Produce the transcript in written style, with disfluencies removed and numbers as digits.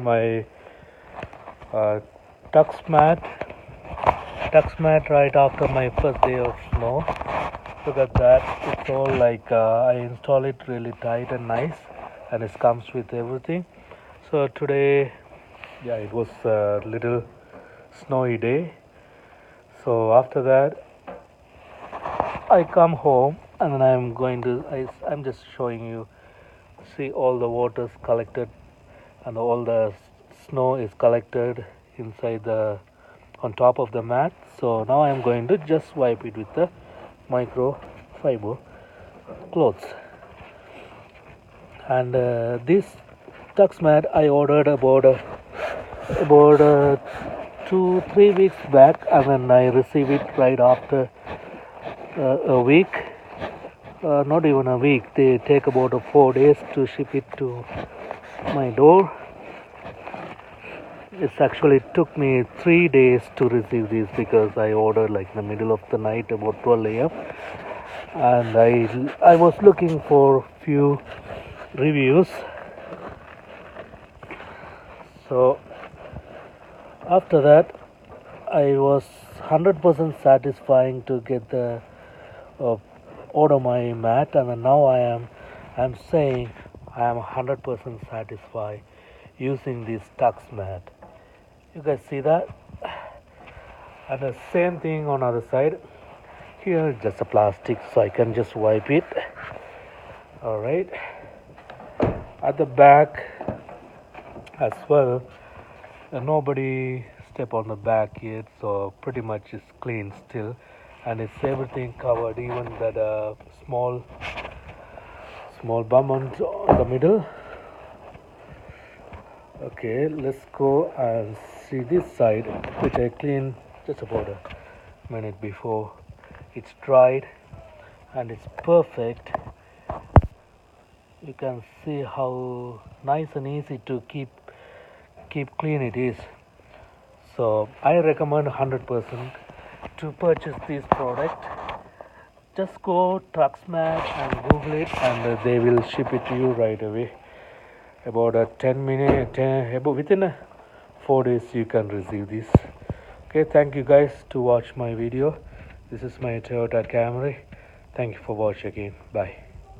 my uh, TUXMAT right after my first day of snow. Look at that, it's all like I install it really tight and nice, and it comes with everything. So today, yeah, it was a little snowy day. So after that I come home and then I'm just showing you. See, all the water's collected and all the snow is collected inside the on top of the mat. So now I'm going to just wipe it with the microfiber clothes. And this tux mat I ordered about 2-3 weeks back, and then I received it right after a week. Not even a week, they take about 4 days to ship it to my door. It's actually took me 3 days to receive this because I ordered like in the middle of the night about 12 a.m. and I was looking for few reviews. So after that I was 100% satisfying to get the order my mat, and now I'm saying I am 100% satisfied using this tux mat. You guys see that? And the same thing on other side. Here just a plastic, so I can just wipe it. All right. At the back as well, nobody step on the back yet, so pretty much it's clean still, and it's everything covered, even that small bump on the middle. Okay, let's go and see this side, which I cleaned just about a minute before. It's dried and it's perfect. You can see how nice and easy to keep clean it is. So I recommend 100% to purchase this product. Just go TUXMAT and Google it, and they will ship it to you right away. About 10 minutes, within 4 days you can receive this. Okay, thank you guys to watch my video. This is my Toyota Camry. Thank you for watching again. Bye.